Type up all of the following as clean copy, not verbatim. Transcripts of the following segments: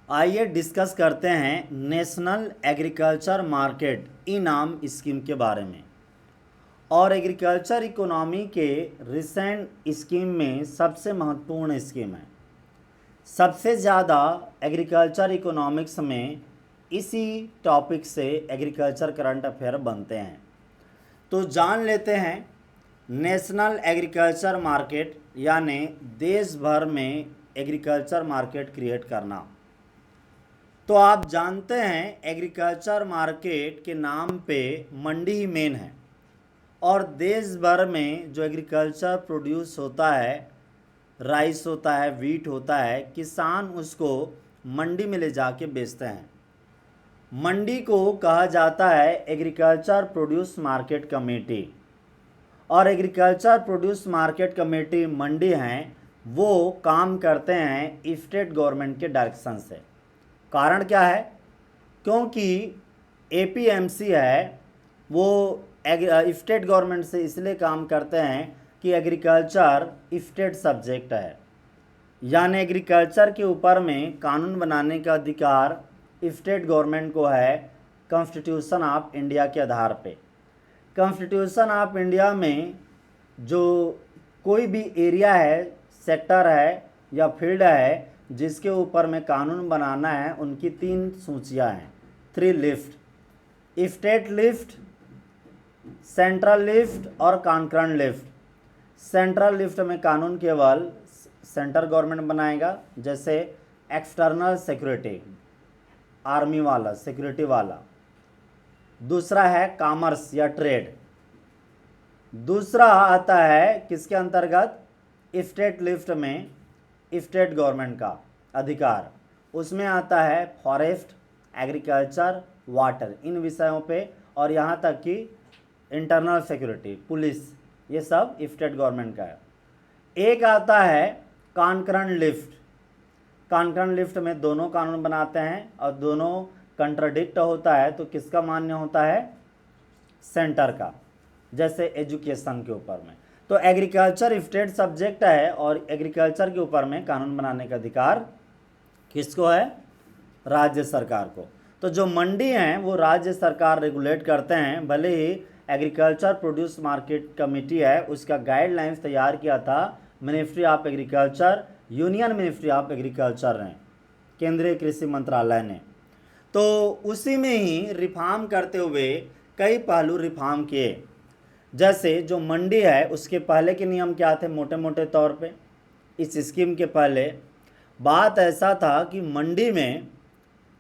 आइए डिस्कस करते हैं नेशनल एग्रीकल्चर मार्केट इनाम स्कीम के बारे में। और एग्रीकल्चर इकोनॉमी के रिसेंट स्कीम में सबसे महत्वपूर्ण स्कीम है। सबसे ज़्यादा एग्रीकल्चर इकोनॉमिक्स में इसी टॉपिक से एग्रीकल्चर करंट अफेयर बनते हैं। तो जान लेते हैं नेशनल एग्रीकल्चर मार्केट यानी देश भर में एग्रीकल्चर मार्केट क्रिएट करना। तो आप जानते हैं एग्रीकल्चर मार्केट के नाम पे मंडी ही मेन है, और देश भर में जो एग्रीकल्चर प्रोड्यूस होता है, राइस होता है, वीट होता है, किसान उसको मंडी में ले जाके बेचते हैं। मंडी को कहा जाता है एग्रीकल्चर प्रोड्यूस मार्केट कमेटी। और एग्रीकल्चर प्रोड्यूस मार्केट कमेटी मंडी हैं, वो काम करते हैं स्टेट गवर्नमेंट के डायरेक्शन से। कारण क्या है? क्योंकि एपीएमसी है वो स्टेट गवर्नमेंट से इसलिए काम करते हैं कि एग्रीकल्चर स्टेट सब्जेक्ट है, यानी एग्रीकल्चर के ऊपर में कानून बनाने का अधिकार स्टेट गवर्नमेंट को है कॉन्स्टिट्यूशन ऑफ इंडिया के आधार पे। कॉन्स्टिट्यूशन ऑफ इंडिया में जो कोई भी एरिया है, सेक्टर है या फील्ड है जिसके ऊपर में कानून बनाना है, उनकी 3 सूचियाँ हैं, 3 list: state list, central list और कॉन्करेंट लिस्ट। सेंट्रल लिस्ट में कानून केवल सेंट्रल गवर्नमेंट बनाएगा, जैसे एक्सटर्नल सिक्योरिटी, आर्मी वाला, सिक्योरिटी वाला। दूसरा है कॉमर्स या ट्रेड। दूसरा आता है किसके अंतर्गत? स्टेट लिस्ट में स्टेट गवर्नमेंट का अधिकार, उसमें आता है फॉरेस्ट, एग्रीकल्चर, वाटर, इन विषयों पे, और यहाँ तक कि इंटरनल सिक्योरिटी, पुलिस, ये सब स्टेट गवर्नमेंट का है। एक आता है कॉन्करेंट लिस्ट। कॉन्करेंट लिस्ट में दोनों कानून बनाते हैं और दोनों कंट्राडिक्ट होता है, तो किसका मान्य होता है? सेंटर का, जैसे एजुकेशन के ऊपर में। तो एग्रीकल्चर स्टेट सब्जेक्ट है और एग्रीकल्चर के ऊपर में कानून बनाने का अधिकार किसको है? राज्य सरकार को। तो जो मंडी हैं वो राज्य सरकार रेगुलेट करते हैं। भले ही एग्रीकल्चर प्रोड्यूस मार्केट कमेटी है, उसका गाइडलाइंस तैयार किया था ministry of agriculture, union ministry of agriculture ने, केंद्रीय कृषि मंत्रालय ने। तो उसी में ही रिफॉर्म करते हुए कई पहलू रिफॉर्म किए। जैसे जो मंडी है उसके पहले के नियम क्या थे? मोटे मोटे तौर पे इस स्कीम के पहले बात ऐसा था कि मंडी में,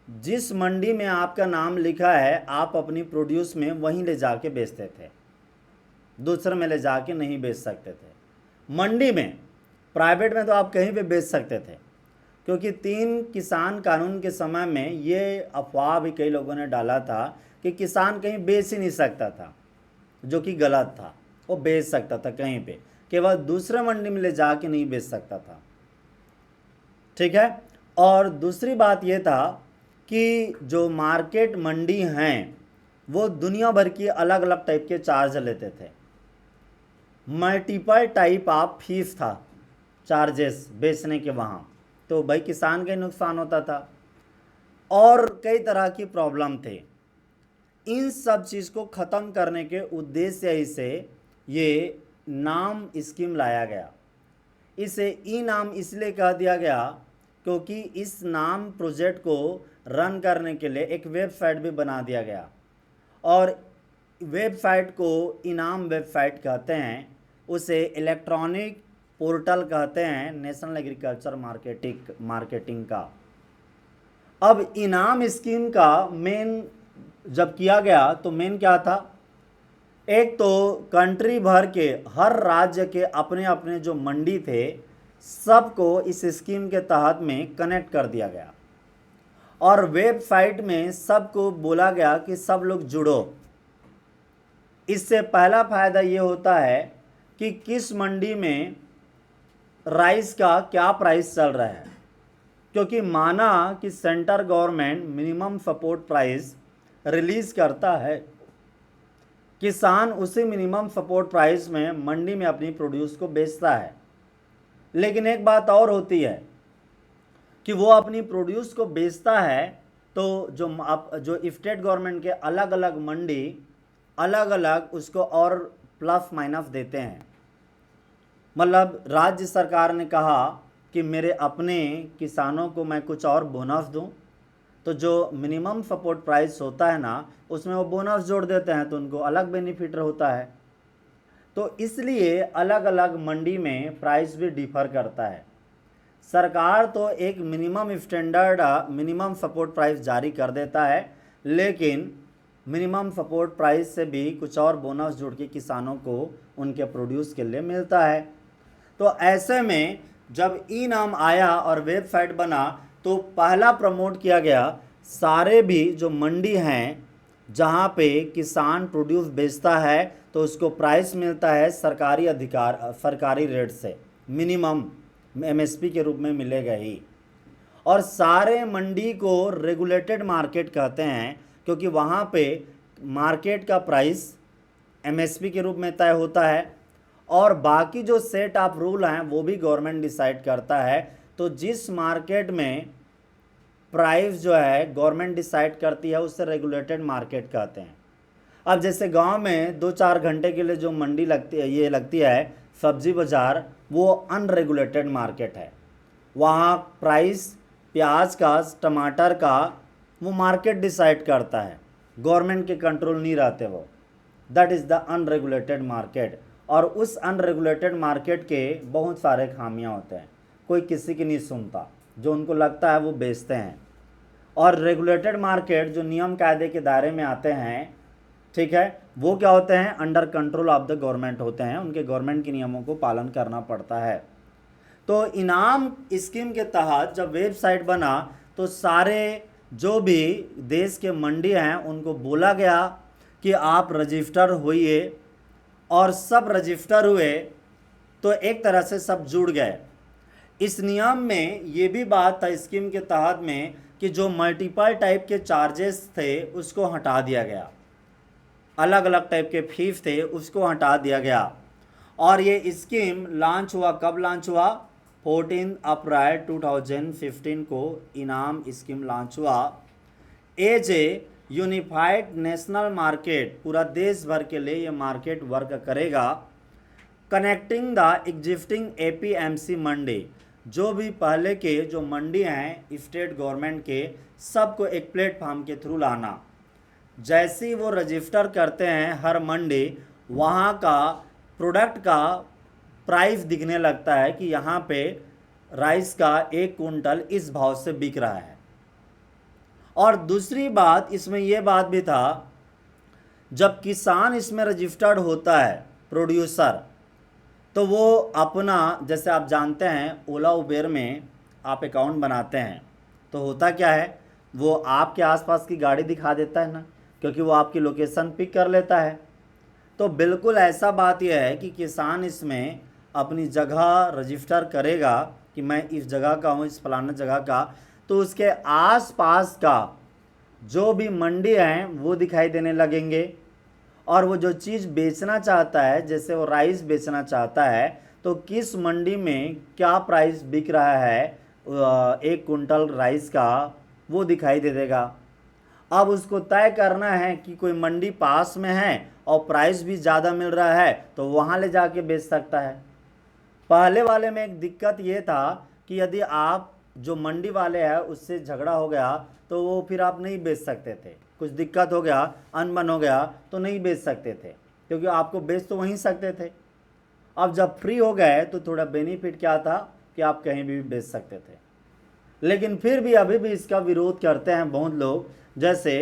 जिस मंडी में आपका नाम लिखा है, आप अपनी प्रोड्यूस में वहीं ले जाके बेचते थे, दूसरे में ले जाके नहीं बेच सकते थे। मंडी में, प्राइवेट में तो आप कहीं पे बेच सकते थे, क्योंकि 3 किसान कानून के समय में ये अफवाह भी कई लोगों ने डाला था कि किसान कहीं बेच ही नहीं सकता था, जो कि गलत था। वो बेच सकता था कहीं पे, केवल दूसरे मंडी में ले जाके नहीं बेच सकता था। ठीक है। और दूसरी बात ये था कि जो मार्केट मंडी हैं वो दुनिया भर की अलग अलग टाइप के चार्ज लेते थे। मल्टीपल टाइप ऑफ फीस था, चार्जेस बेचने के वहाँ, तो भाई किसान का ही नुकसान होता था और कई तरह की प्रॉब्लम थे। इन सब चीज़ को ख़त्म करने के उद्देश्य ही से ये नाम स्कीम लाया गया। इसे ई नाम इसलिए कह दिया गया क्योंकि इस नाम प्रोजेक्ट को रन करने के लिए एक वेबसाइट भी बना दिया गया, और वेबसाइट को इनाम वेबसाइट कहते हैं, उसे इलेक्ट्रॉनिक पोर्टल कहते हैं नेशनल एग्रीकल्चर मार्केटिंग का। अब इनाम स्कीम का मेन जब किया गया तो मेन क्या था? एक तो कंट्री भर के हर राज्य के अपने अपने जो मंडी थे, सबको इस स्कीम के तहत में कनेक्ट कर दिया गया, और वेबसाइट में सबको बोला गया कि सब लोग जुड़ो। इससे पहला फायदा ये होता है कि किस मंडी में राइस का क्या प्राइस चल रहा है, क्योंकि माना कि central government minimum support price release करता है, किसान उसी मिनिमम सपोर्ट प्राइस में मंडी में अपनी प्रोड्यूस को बेचता है। लेकिन एक बात और होती है कि वो अपनी प्रोड्यूस को बेचता है, तो जो स्टेट गवर्नमेंट के अलग अलग मंडी अलग अलग उसको और प्लस माइनस देते हैं। मतलब राज्य सरकार ने कहा कि मेरे अपने किसानों को मैं कुछ और बोनस दूं, तो जो मिनिमम सपोर्ट प्राइस होता है ना, उसमें वो बोनस जोड़ देते हैं, तो उनको अलग बेनिफिट होता है। तो इसलिए अलग अलग मंडी में प्राइस भी डिफर करता है। सरकार तो एक minimum standard minimum support price जारी कर देता है, लेकिन मिनिमम सपोर्ट प्राइस से भी कुछ और बोनस जोड़ के किसानों को उनके प्रोड्यूस के लिए मिलता है। तो ऐसे में जब ई नाम आया और वेबसाइट बना, तो पहला प्रमोट किया गया सारे भी जो मंडी हैं जहाँ पे किसान प्रोड्यूस बेचता है, तो उसको प्राइस मिलता है सरकारी रेट से, मिनिमम एमएसपी के रूप में मिलेगा ही। और सारे मंडी को रेगुलेटेड मार्केट कहते हैं, क्योंकि वहाँ पे मार्केट का प्राइस एमएसपी के रूप में तय होता है, और बाकी जो सेट ऑफ रूल हैं वो भी गवर्नमेंट डिसाइड करता है। तो जिस मार्केट में प्राइस जो है गवर्नमेंट डिसाइड करती है, उससे रेगुलेटेड मार्केट कहते हैं। अब जैसे गांव में 2-4 घंटे के लिए जो मंडी लगती है सब्जी बाज़ार, वो अनरेगुलेटेड मार्केट है। वहाँ प्राइस प्याज का, टमाटर का वो मार्केट डिसाइड करता है, गवर्नमेंट के कंट्रोल नहीं रहते वो। That is the unregulated market. और उस अनरेगुलेटेड मार्केट के बहुत सारे खामियां होते हैं, कोई किसी की नहीं सुनता, जो उनको लगता है वो बेचते हैं। और रेगुलेटेड मार्केट जो नियम कायदे के दायरे में आते हैं, ठीक है, वो क्या होते हैं, under control of the government होते हैं, उनके गवर्नमेंट के नियमों को पालन करना पड़ता है। तो इनाम स्कीम के तहत जब वेबसाइट बना, तो सारे जो भी देश के मंडी हैं उनको बोला गया कि आप रजिस्टर होइए, और सब रजिस्टर हुए, तो एक तरह से सब जुड़ गए। इस नियम में ये भी बात था स्कीम के तहत में कि जो मल्टीपल टाइप के चार्जेस थे उसको हटा दिया गया, अलग अलग टाइप के फीस थे उसको हटा दिया गया। और ये स्कीम लॉन्च हुआ, कब लॉन्च हुआ, 14 अप्रैल 2015 को इनाम स्कीम लॉन्च हुआ। As a unified national market, पूरा देश भर के लिए ये मार्केट वर्क करेगा। Connecting the existing APMC mandi, जो भी पहले के जो मंडी हैं स्टेट गवर्नमेंट के, सबको एक प्लेटफॉर्म के थ्रू लाना। जैसे ही वो रजिस्टर करते हैं हर मंडी, वहाँ का प्रोडक्ट का प्राइस दिखने लगता है कि यहाँ पे राइस का 1 कुंटल इस भाव से बिक रहा है। और दूसरी बात इसमें यह बात भी था, जब किसान इसमें रजिस्टर्ड होता है प्रोड्यूसर, तो वो अपना, जैसे आप जानते हैं ओला उबेर में आप अकाउंट बनाते हैं, तो होता क्या है, वो आपके आसपास की गाड़ी दिखा देता है ना, क्योंकि वो आपकी लोकेशन पिक कर लेता है। तो बिल्कुल ऐसा बात यह है कि किसान इसमें अपनी जगह रजिस्टर करेगा कि मैं इस जगह का हूँ, इस फलाना जगह का, तो उसके आसपास का जो भी मंडी हैं वो दिखाई देने लगेंगे। और वो जो चीज़ बेचना चाहता है, जैसे वो राइस बेचना चाहता है, तो किस मंडी में क्या प्राइस बिक रहा है 1 कुंटल राइस का, वो दिखाई दे देगा। अब उसको तय करना है कि कोई मंडी पास में है और प्राइस भी ज़्यादा मिल रहा है, तो वहाँ ले जाके बेच सकता है। पहले वाले में एक दिक्कत ये था कि यदि आप जो मंडी वाले हैं उससे झगड़ा हो गया, तो वो फिर आप नहीं बेच सकते थे, कुछ दिक्कत हो गया, अनबन हो गया, तो नहीं बेच सकते थे, क्योंकि आपको बेच तो वहीं सकते थे। अब जब फ्री हो गए तो थोड़ा बेनिफिट क्या था कि आप कहीं भी बेच सकते थे। लेकिन फिर भी अभी भी इसका विरोध करते हैं बहुत लोग। जैसे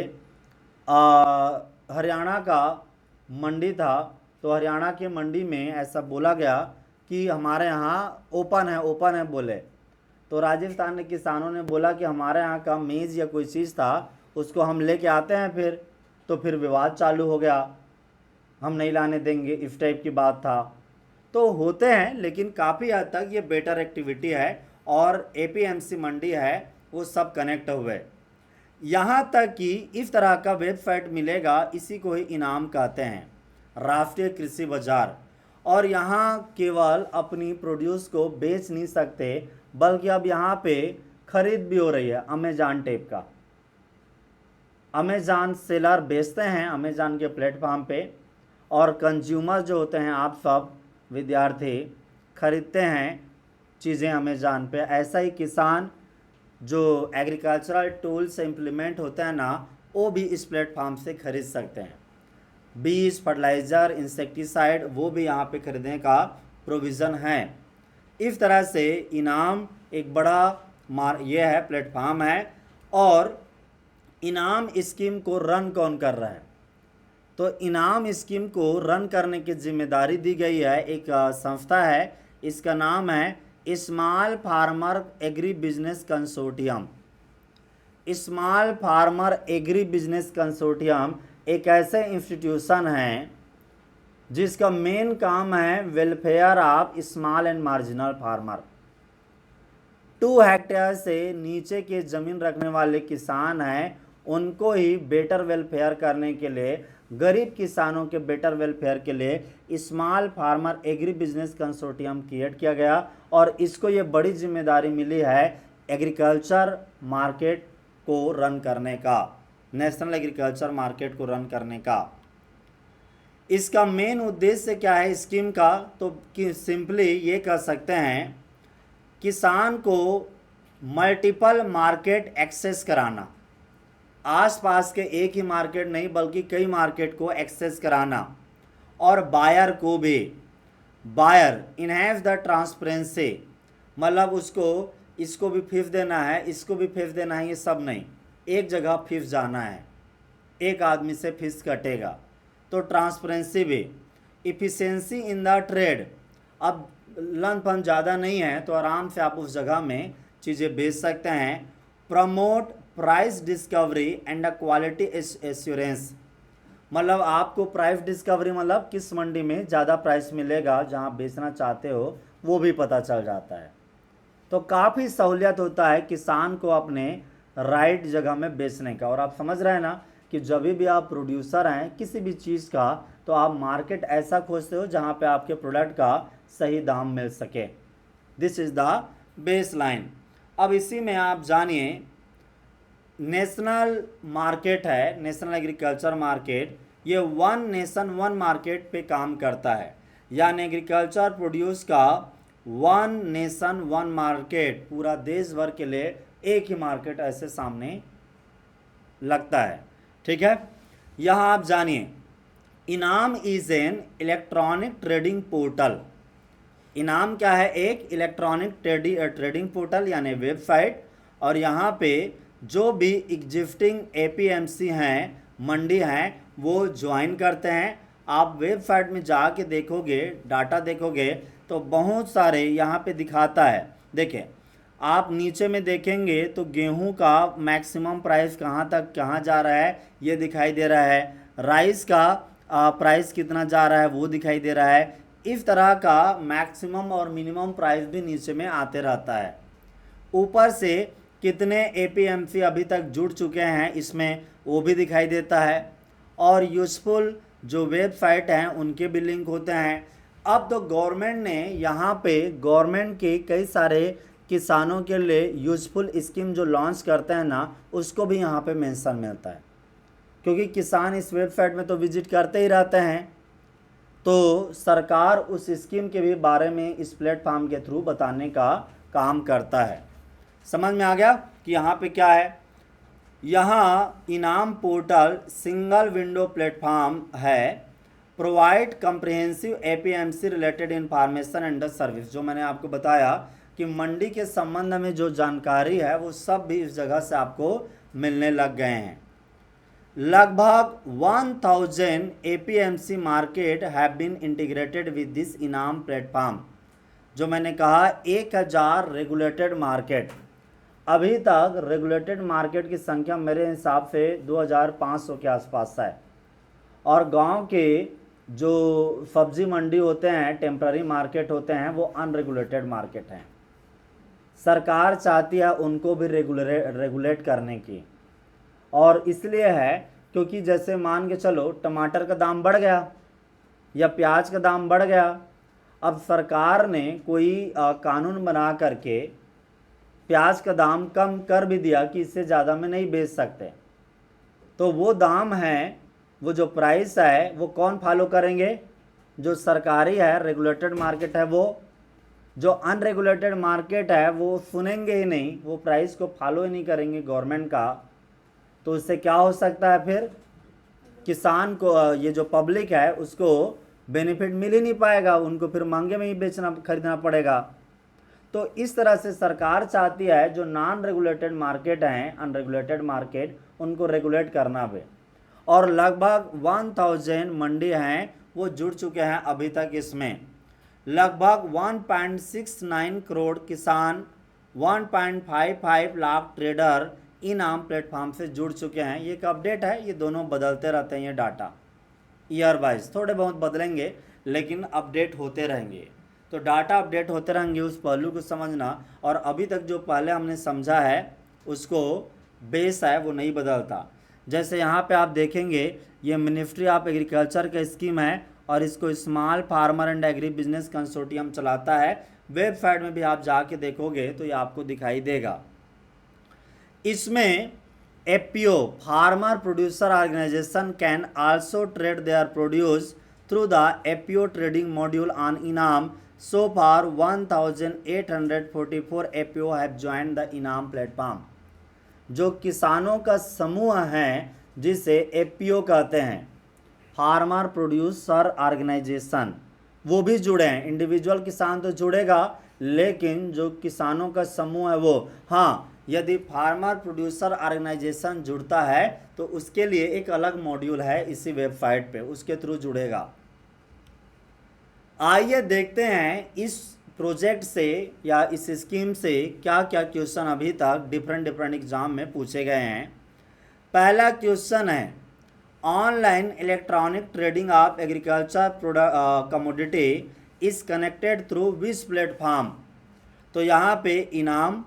हरियाणा का मंडी था, तो हरियाणा के मंडी में ऐसा बोला गया कि हमारे यहाँ ओपन है बोले, तो राजस्थान के किसानों ने बोला कि हमारे यहाँ का मेज़ या कोई चीज़ था उसको हम लेके आते हैं, तो फिर विवाद चालू हो गया, हम नहीं लाने देंगे, इस टाइप की बात था। तो होते हैं, लेकिन काफ़ी हद तक ये बेटर एक्टिविटी है, और एपीएमसी मंडी है वो सब कनेक्ट हुए। यहाँ तक कि इस तरह का वेबसाइट मिलेगा, इसी को ही इनाम कहते हैं, राष्ट्रीय कृषि बाजार। और यहाँ केवल अपनी प्रोड्यूस को बेच नहीं सकते, बल्कि अब यहाँ पे खरीद भी हो रही है, अमेजान टाइप का। अमेजान सेलर बेचते हैं अमेजान के प्लेटफॉर्म पे, और कंज्यूमर जो होते हैं आप सब विद्यार्थी खरीदते हैं चीज़ें अमेजान पे। ऐसा ही किसान जो एग्रीकल्चरल टूल्स इम्प्लीमेंट होते हैं ना, वो भी इस प्लेटफॉर्म से खरीद सकते हैं। बीज, फर्टिलाइज़र, इंसेक्टिसाइड वो भी यहाँ पे खरीदने का प्रोविज़न है। इस तरह से इनाम एक बड़ा ये है प्लेटफॉर्म है। और इनाम स्कीम को रन कौन कर रहा है? तो इनाम स्कीम को रन करने की जिम्मेदारी दी गई है, एक संस्था है, इसका नाम है small farmer agri business consortium. Small farmer agri business consortium एक ऐसे इंस्टीट्यूशन है जिसका मेन काम है welfare of small and marginal farmer. 2 hectare से नीचे के ज़मीन रखने वाले किसान हैं, उनको ही बेटर वेलफेयर करने के लिए, गरीब किसानों के बेटर वेलफेयर के लिए small farmer agri business consortium create किया गया। और इसको ये बड़ी जिम्मेदारी मिली है एग्रीकल्चर मार्केट को रन करने का, नेशनल एग्रीकल्चर मार्केट को रन करने का। इसका मेन उद्देश्य क्या है स्कीम का? तो कि सिंपली ये कह सकते हैं किसान को मल्टीपल मार्केट एक्सेस कराना, आसपास के एक ही मार्केट नहीं बल्कि कई मार्केट को एक्सेस कराना। और बायर को भी, बायर इनहैंस द ट्रांसपेरेंसी, मतलब उसको इसको भी फीस देना है, इसको भी फीस देना है, ये सब नहीं, एक जगह फीस जाना है, एक आदमी से फीस कटेगा। तो ट्रांसपेरेंसी भी, इफ़िशिएंसी इन द ट्रेड, अब लन फन ज़्यादा नहीं है तो आराम से आप उस जगह में चीज़ें बेच सकते हैं। Promote price discovery and a quality assurance, मतलब आपको प्राइस डिस्कवरी मतलब किस मंडी में ज़्यादा प्राइस मिलेगा जहाँ बेचना चाहते हो वो भी पता चल जाता है। तो काफ़ी सहूलियत होता है किसान को अपने राइट जगह में बेचने का। और आप समझ रहे हैं ना कि जब भी आप प्रोड्यूसर हैं किसी भी चीज़ का, तो आप मार्केट ऐसा खोजते हो जहाँ पे आपके प्रोडक्ट का सही दाम मिल सके। This is the base line. अब इसी में आप जानिए नेशनल मार्केट है, नेशनल एग्रीकल्चर मार्केट, ये वन नेशन वन मार्केट पे काम करता है, यानी एग्रीकल्चर प्रोड्यूस का वन नेशन वन मार्केट, पूरा देश भर के लिए एक ही मार्केट ऐसे सामने लगता है। ठीक है, यहाँ आप जानिए इनाम is an electronic trading portal. इनाम क्या है? एक इलेक्ट्रॉनिक ट्रेडिंग पोर्टल यानी वेबसाइट। और यहाँ पे जो भी एग्जिस्टिंग एपीएमसी हैं, मंडी हैं, वो ज्वाइन करते हैं। आप वेबसाइट में जाके देखोगे, डाटा देखोगे तो बहुत सारे यहाँ पे दिखाता है। देखिए आप नीचे में देखेंगे तो गेहूं का मैक्सिमम प्राइस कहाँ तक कहाँ जा रहा है ये दिखाई दे रहा है, राइस का प्राइस कितना जा रहा है वो दिखाई दे रहा है। इस तरह का मैक्सिमम और मिनिमम प्राइस भी नीचे में आते रहता है। ऊपर से कितने एपीएमसी अभी तक जुड़ चुके हैं इसमें वो भी दिखाई देता है। और यूज़फुल जो वेबसाइट हैं उनके भी लिंक होते हैं। अब तो गवर्नमेंट ने यहाँ पे गवर्नमेंट के कई सारे किसानों के लिए यूज़फुल स्कीम जो लॉन्च करते हैं ना, उसको भी यहाँ पे मेंशन मिलता है, क्योंकि किसान इस वेबसाइट में तो विजिट करते ही रहते हैं। तो सरकार उस स्कीम के भी बारे में इस प्लेटफॉर्म के थ्रू बताने का काम करता है। समझ में आ गया कि यहाँ पे क्या है? यहाँ इनाम पोर्टल सिंगल विंडो प्लेटफॉर्म है, provide comprehensive APMC related information and service. जो मैंने आपको बताया कि मंडी के संबंध में जो जानकारी है वो सब भी इस जगह से आपको मिलने लग गए हैं। लगभग 1000 APMC market have been integrated with this eNAM platform. जो मैंने कहा 1000 रेगुलेटेड मार्केट, अभी तक रेगुलेटेड मार्केट की संख्या मेरे हिसाब से 2500 के आसपास है। और गांव के जो सब्जी मंडी होते हैं, टेम्पररी मार्केट होते हैं, वो अनरेगुलेटेड मार्केट हैं। सरकार चाहती है उनको भी रेगुलेट करने की, और इसलिए है क्योंकि जैसे मान के चलो टमाटर का दाम बढ़ गया या प्याज का दाम बढ़ गया, अब सरकार ने कोई कानून बना करके प्याज का दाम कम कर भी दिया कि इससे ज़्यादा में नहीं बेच सकते, तो वो दाम है, वो जो प्राइस है वो कौन फॉलो करेंगे? जो सरकारी है, रेगुलेटेड मार्केट है वो। जो अनरेगुलेटेड मार्केट है वो सुनेंगे ही नहीं, वो प्राइस को फॉलो ही नहीं करेंगे गवर्नमेंट का। तो इससे क्या हो सकता है? फिर किसान को, ये जो पब्लिक है उसको बेनिफिट मिल ही नहीं पाएगा, उनको फिर महंगे में ही बेचना खरीदना पड़ेगा। तो इस तरह से सरकार चाहती है जो नॉन रेगुलेटेड मार्केट हैं, अनरेगुलेटेड मार्केट, उनको रेगुलेट करना भी। और लगभग 1000 मंडी हैं वो जुड़ चुके हैं अभी तक इसमें। लगभग 1.69 करोड़ किसान, 1.55 लाख ट्रेडर इनाम प्लेटफॉर्म से जुड़ चुके हैं। ये एक अपडेट है, ये दोनों बदलते रहते हैं, ये डाटा ईयर वाइज थोड़े बहुत बदलेंगे लेकिन अपडेट होते रहेंगे। तो डाटा अपडेट होते रहेंगे, उस पहलू को समझना। और अभी तक जो पहले हमने समझा है उसको बेस है वो नहीं बदलता। जैसे यहाँ पे आप देखेंगे ये मिनिस्ट्री ऑफ एग्रीकल्चर का स्कीम है और इसको small farmer and agri business consortium चलाता है। वेबसाइट में भी आप जाके देखोगे तो ये आपको दिखाई देगा। इसमें APO, farmer producer organization, can also trade their produce through the APO trading module on eNAM. So far 1844 APO have joined the eNAM platform. जो किसानों का समूह है जिसे एपीओ कहते हैं, फार्मर प्रोड्यूसर ऑर्गेनाइजेशन, वो भी जुड़े हैं। इंडिविजुअल किसान तो जुड़ेगा लेकिन जो किसानों का समूह है वो, हाँ, यदि फार्मर प्रोड्यूसर ऑर्गेनाइजेशन जुड़ता है तो उसके लिए एक अलग मॉड्यूल है इसी वेबसाइट पे, उसके थ्रू जुड़ेगा। आइए देखते हैं इस प्रोजेक्ट से या इस स्कीम से क्या क्या क्वेश्चन अभी तक डिफरेंट एग्जाम में पूछे गए हैं। पहला क्वेश्चन है, online electronic trading of agriculture product commodity is connected through which platform. तो यहाँ पे इनाम,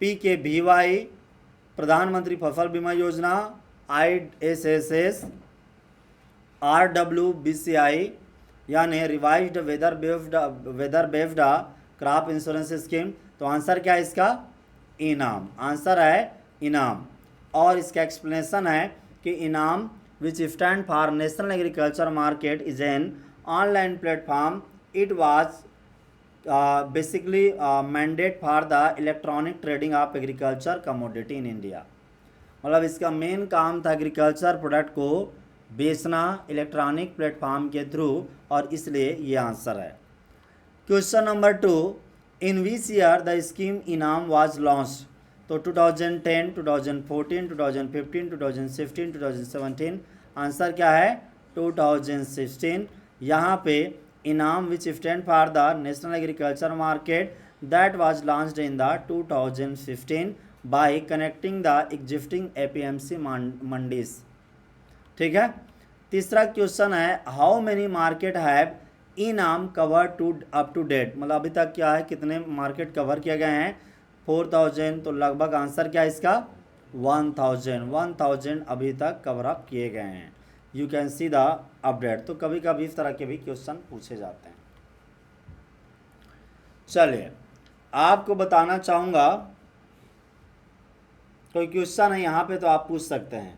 PKVY, प्रधानमंत्री फसल बीमा योजना, ISSS, RWBCI यानी revised weather based crop insurance scheme. तो आंसर क्या है इसका? इनाम। आंसर है इनाम। और इसका एक्सप्लेनेशन है कि इनाम which stand for national agriculture market is an online platform. It was basically mandate for the electronic trading of agriculture commodity in India. मतलब इसका मेन काम था एग्रीकल्चर प्रोडक्ट को बेचना इलेक्ट्रॉनिक प्लेटफॉर्म के थ्रू, और इसलिए ये आंसर है। Question number 2, in which year the scheme इनाम वाज लॉन्च्ड। तो 2010, 2014, 2015, 2016, 2017। आंसर क्या है? 2016। यहाँ पे eNAM which stand for the national agriculture market that was launched in the 2015 by connecting the existing APMC mandis. ठीक है। तीसरा क्वेश्चन है, how many market have eNAM cover to up to date. मतलब अभी तक क्या है, कितने मार्केट कवर किए गए हैं? 4000। तो लगभग आंसर क्या है इसका? 1000 अभी तक कवर अप किए गए हैं। You can see the update. तो कभी कभी इस तरह के भी क्वेश्चन पूछे जाते हैं। चलिए आपको बताना चाहूँगा, कोई क्वेश्चन है यहाँ पे तो आप पूछ सकते हैं।